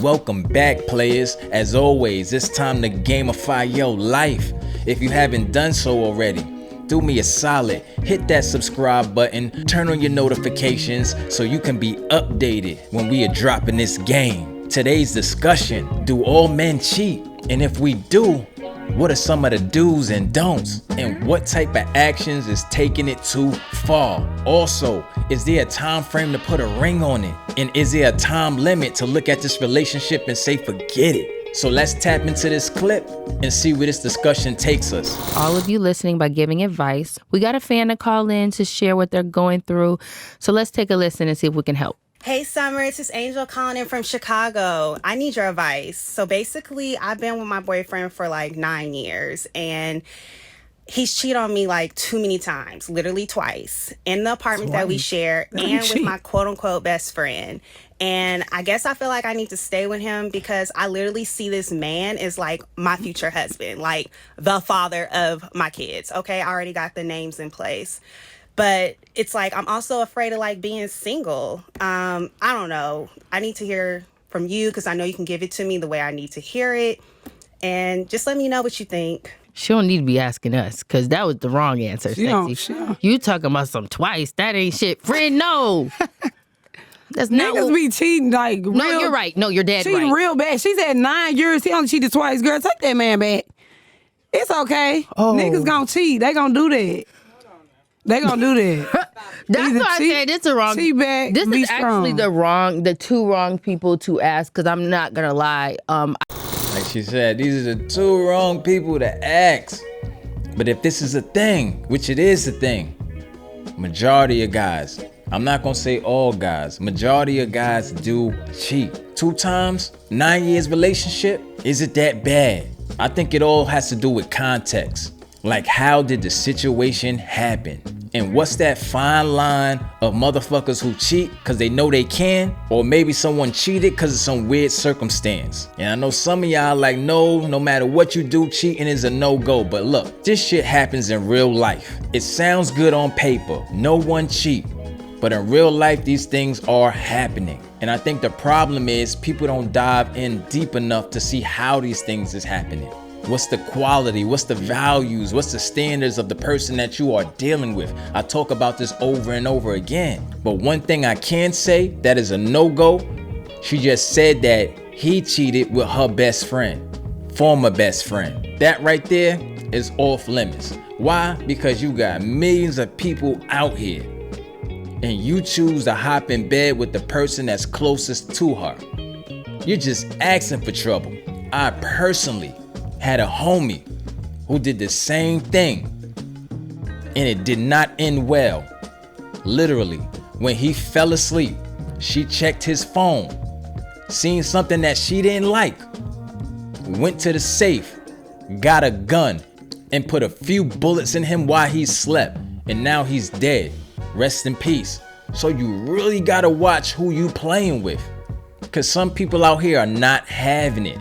Welcome back, players. As always, it's time to gamify your life. If you haven't done so already, do me a solid, hit that subscribe button, turn on your notifications so you can be updated when we are dropping this game. Today's discussion, do all men cheat? And if we do, what are some of the do's and don'ts? And what type of actions is taking it too far? Also, is there a time frame to put a ring on it? And is there a time limit to look at this relationship and say forget it? So let's tap into this clip and see where this discussion takes us. All of you listening by giving advice. We got a fan to call in to share what they're going through. So let's take a listen and see if we can help. Hey, Summer, it's just Angel calling in from Chicago. I need your advice. So basically, I've been with my boyfriend for like 9 years, and he's cheated on me like too many times, literally twice, in the apartment that we share and with my quote-unquote best friend. And I guess I feel like I need to stay with him because I literally see this man as like my future husband, like the father of my kids. Okay, I already got the names in place. But it's like, I'm also afraid of like being single. I don't know. I need to hear from you because I know you can give it to me the way I need to hear it. And just let me know what you think. She don't need to be asking us because that was the wrong answer, Sexy. You talking about some twice. That ain't shit. Friend, no. That's not niggas be cheating like real. No, you're right. No, you're dead right. Cheating real bad. She's had 9 years. He only cheated twice. Girl, take that man back. It's okay. Oh. Niggas gonna cheat. They gonna do that. They gonna do that. That's why I said it's the wrong. Back, this is strong. actually the two wrong people to ask. Because I'm not gonna lie. Like she said, these are the two wrong people to ask. But if this is a thing, which it is a thing, majority of guys, I'm not gonna say all guys, majority of guys do cheat. 2 times, 9 years relationship, is it that bad? I think it all has to do with context. Like, how did the situation happen? And what's that fine line of motherfuckers who cheat because they know they can? Or maybe someone cheated because of some weird circumstance. And I know some of y'all like, no matter what you do, cheating is a no-go. But look, this shit happens in real life. It sounds good on paper. No one cheat. But in real life, these things are happening. And I think the problem is people don't dive in deep enough to see how these things is happening. What's the quality? What's the values? What's the standards of the person that you are dealing with? I talk about this over and over again. But one thing I can say that is a no-go, she just said that he cheated with her best friend, former best friend. That right there is off limits. Why? Because you got millions of people out here and you choose to hop in bed with the person that's closest to her. You're just asking for trouble. I personally had a homie who did the same thing and it did not end well. Literally, when he fell asleep, she checked his phone, seen something that she didn't like, went to the safe, got a gun, and put a few bullets in him while he slept, and now he's dead. Rest in peace. So you really gotta watch who you playing with, because some people out here are not having it.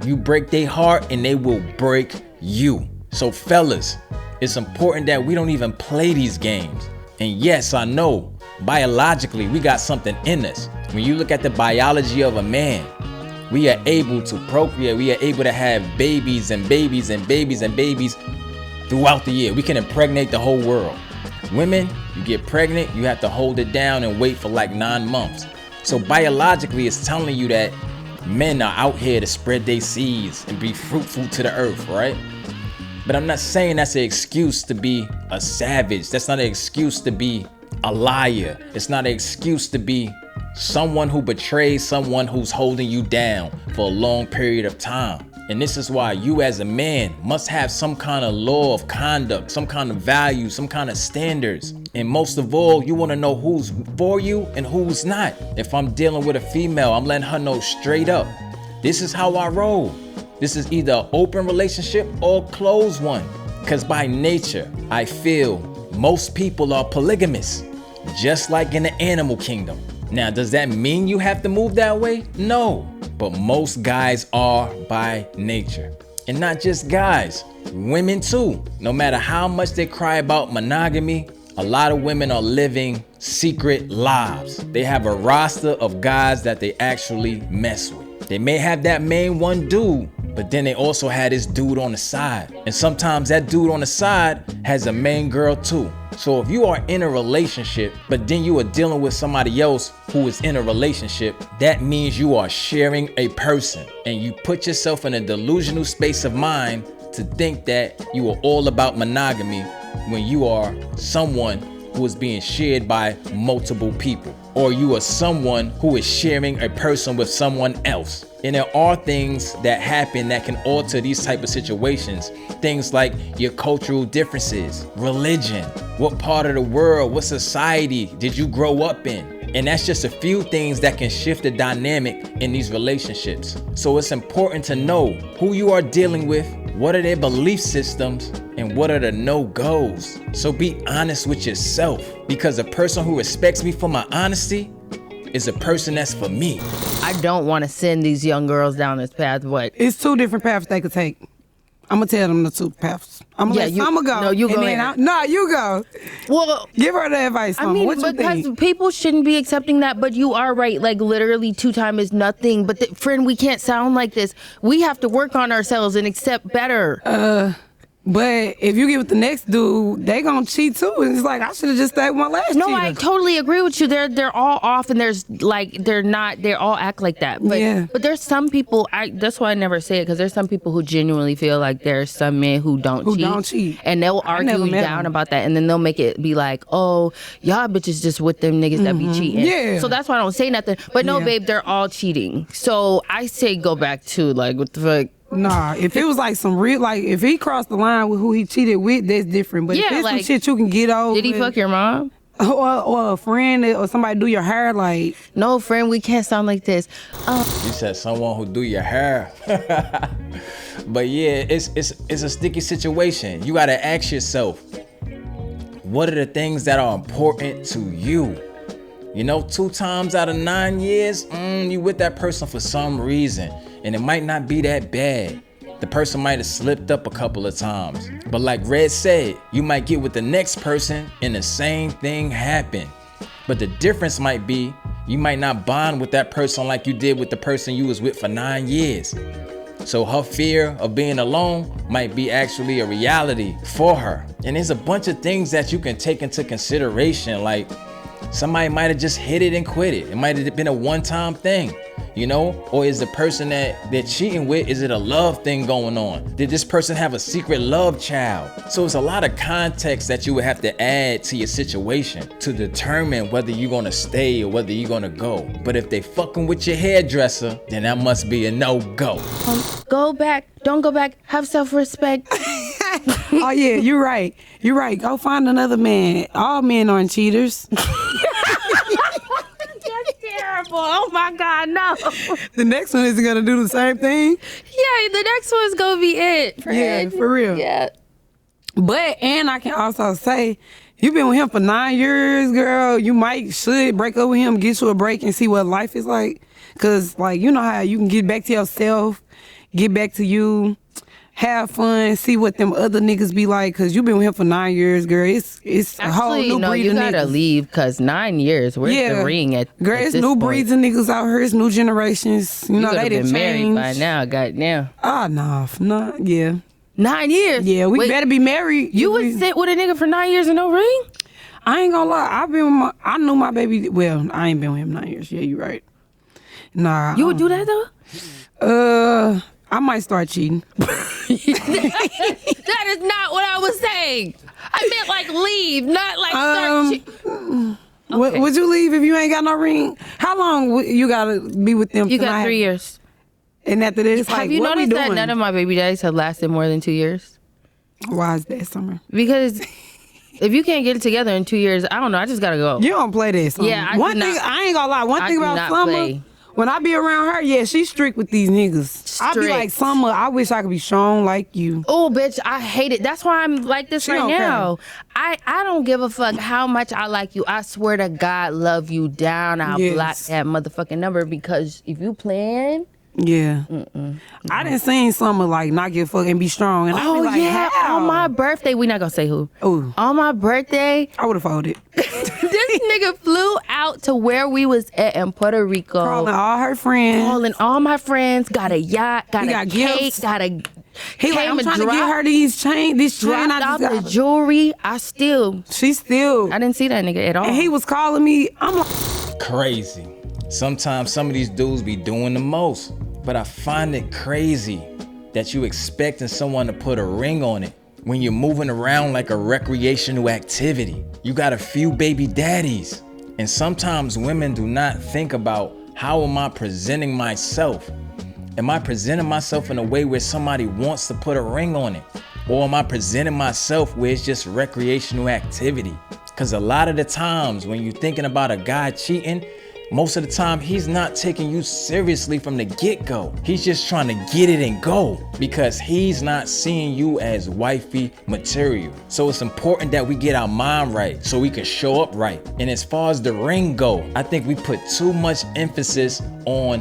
You break their heart and they will break you. So fellas, it's important that we don't even play these games. And yes, I know, biologically, we got something in us. When you look at the biology of a man, we are able to procreate. We are able to have babies and babies and babies and babies throughout the year. We can impregnate the whole world. Women, you get pregnant, you have to hold it down and wait for like 9 months. So biologically, it's telling you that men are out here to spread their seeds and be fruitful to the earth, right? But I'm not saying that's an excuse to be a savage. That's not an excuse to be a liar. It's not an excuse to be someone who betrays someone who's holding you down for a long period of time. And this is why you as a man must have some kind of law of conduct, some kind of value, some kind of standards. And most of all, you want to know who's for you and who's not. If I'm dealing with a female, I'm letting her know straight up, this is how I roll. This is either an open relationship or a closed one. Because by nature, I feel most people are polygamous, just like in the animal kingdom. Now, does that mean you have to move that way? No. But most guys are by nature. And not just guys, women too. No matter how much they cry about monogamy, a lot of women are living secret lives. They have a roster of guys that they actually mess with. They may have that main one dude, but then they also had this dude on the side. And sometimes that dude on the side has a main girl too. So if you are in a relationship, but then you are dealing with somebody else who is in a relationship, that means you are sharing a person. And you put yourself in a delusional space of mind to think that you are all about monogamy when you are someone who is being shared by multiple people, or you are someone who is sharing a person with someone else. And there are things that happen that can alter these type of situations. Things like your cultural differences, religion, what part of the world, what society did you grow up in? And that's just a few things that can shift the dynamic in these relationships. So it's important to know who you are dealing with, what are their belief systems, and what are the no-goes. So be honest with yourself, because a person who respects me for my honesty is a person that's for me. I don't want to send these young girls down this path, but it's two different paths they could take. I'm gonna tell them the two paths. I'm gonna let Summer go. No, you go. You go. Well, give her the advice, Summer. What you because think? People shouldn't be accepting that, but you are right. Like literally, 2 times is nothing. But friend, we can't sound like this. We have to work on ourselves and accept better. But if you get with the next dude, they gonna cheat too. And it's like, I should have just stayed with my last cheater. I totally agree with you. They're all off, and there's like they all act like that. But but there's some people. That's why I never say it, because there's some people who genuinely feel like there's some men who don't cheat, and they'll argue down about that, and then they'll make it be like, oh, y'all bitches just with them niggas that be cheating. Yeah. So that's why I don't say nothing. But no, babe, they're all cheating. So I say go back to like what the fuck. Nah, if it was like some real, like if he crossed the line with who he cheated with, that's different. But if it's some shit you can get over. Did he fuck your mom? Or a friend or somebody do your hair, like. No, friend, we can't sound like this. You said someone who do your hair. But yeah, it's a sticky situation. You gotta ask yourself, what are the things that are important to you? You know, 2 times out of 9 years, you with that person for some reason. And it might not be that bad. The person might have slipped up a couple of times. But like Red said, you might get with the next person and the same thing happen. But the difference might be, you might not bond with that person like you did with the person you was with for 9 years. So her fear of being alone might be actually a reality for her. And there's a bunch of things that you can take into consideration, like somebody might have just hit it and quit it. It might have been a one-time thing, you know? Or is the person that they're cheating with, is it a love thing going on? Did this person have a secret love child? So it's a lot of context that you would have to add to your situation to determine whether you're gonna stay or whether you're gonna go. But if they fucking with your hairdresser, then that must be a no-go. Go back. Don't go back. Have self-respect. Oh yeah, you're right. You're right. Go find another man. All men aren't cheaters. That's terrible. Oh my God, no. The next one is gonna do the same thing. Yeah, the next one's gonna be it. Yeah, for real. Yeah. But, and I can also say, you've been with him for 9 years, girl. You should break up with him, get you a break and see what life is like. Cause like, you know how you can get back to yourself, get back to you, have fun, see what them other niggas be like. Cause you've been with him for 9 years, girl. It's a whole new breed of niggas. You gotta leave, cause 9 years. Where's the ring at? Girl, it's new breeds of niggas out here. It's new generations. You know, they done been married by now. Goddamn. Ah, no, yeah. 9 years. Yeah, we better be married. You would sit with a nigga for 9 years and no ring? I ain't gonna lie. I knew my baby. Well, I ain't been with him 9 years. Yeah, you right. Nah. You would do that though? I might start cheating. That is not what I was saying. I meant like leave, not like start cheating. Okay. Would you leave if you ain't got no ring? How long you gotta be with them? You got 3 years. And after that, it's have you noticed that none of my baby daddies have lasted more than 2 years? Why is that, Summer? Because if you can't get it together in 2 years, I don't know. I just gotta go. You don't play that, Summer. Yeah, I ain't gonna lie. One thing about Summer, when I be around her, yeah, she's strict with these niggas. I be like, Summer, I wish I could be strong like you. Oh, bitch, I hate it. That's why I'm like this right now. I don't give a fuck how much I like you. I swear to God, love you down. I'll block that motherfucking number, because if you playing. Yeah. I done seen Summer like not give a fuck and be strong. And I be like, how? On my birthday, we not gonna say who. Ooh. On my birthday. I would have folded. This Nigga flew out to where we was at in Puerto Rico. Calling all her friends. Calling all my friends. Got a yacht. Got a cake. Gifts. Got a. He like, I'm trying to get her these chain. This chain. Dropped off the jewelry. I didn't see that nigga at all. And he was calling me. I'm like, crazy. Sometimes some of these dudes be doing the most, but I find it crazy that you expecting someone to put a ring on it when you're moving around like a recreational activity. You got a few baby daddies. And sometimes women do not think about, how am I presenting myself? Am I presenting myself in a way where somebody wants to put a ring on it? Or am I presenting myself where it's just recreational activity? Because a lot of the times when you're thinking about a guy cheating, most of the time he's not taking you seriously from the get-go. He's just trying to get it and go because he's not seeing you as wifey material. So it's important that we get our mind right so we can show up right. And as far as the ring go, I think we put too much emphasis on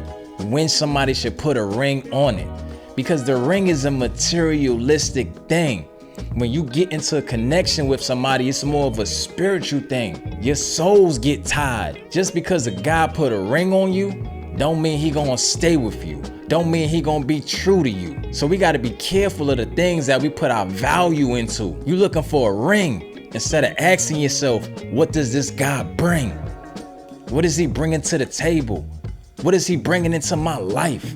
when somebody should put a ring on it, because the ring is a materialistic thing. When you get into a connection with somebody, it's more of a spiritual thing. Your souls get tied. Just because a guy put a ring on you, don't mean he gonna stay with you. Don't mean he gonna be true to you. So we gotta be careful of the things that we put our value into. You looking for a ring instead of asking yourself, what does this guy bring? What is he bringing to the table? What is he bringing into my life?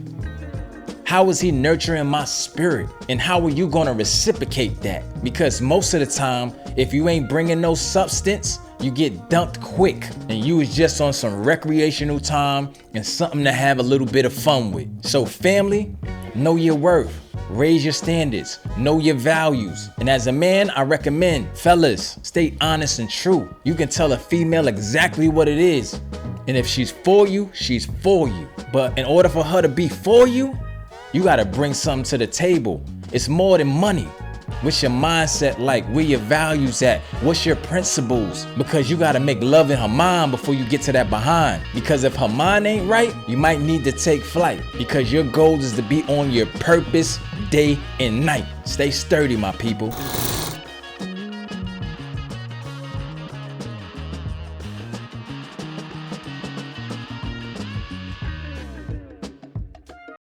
How is he nurturing my spirit? And how are you gonna reciprocate that? Because most of the time, if you ain't bringing no substance, you get dumped quick and you was just on some recreational time and something to have a little bit of fun with. So family, know your worth, raise your standards, know your values. And as a man, I recommend, fellas, stay honest and true. You can tell a female exactly what it is. And if she's for you, she's for you. But in order for her to be for you, you gotta bring something to the table. It's more than money. What's your mindset like? Where your values at? What's your principles? Because you gotta make love in her mind before you get to that behind. Because if her mind ain't right, you might need to take flight. Because your goal is to be on your purpose day and night. Stay sturdy, my people.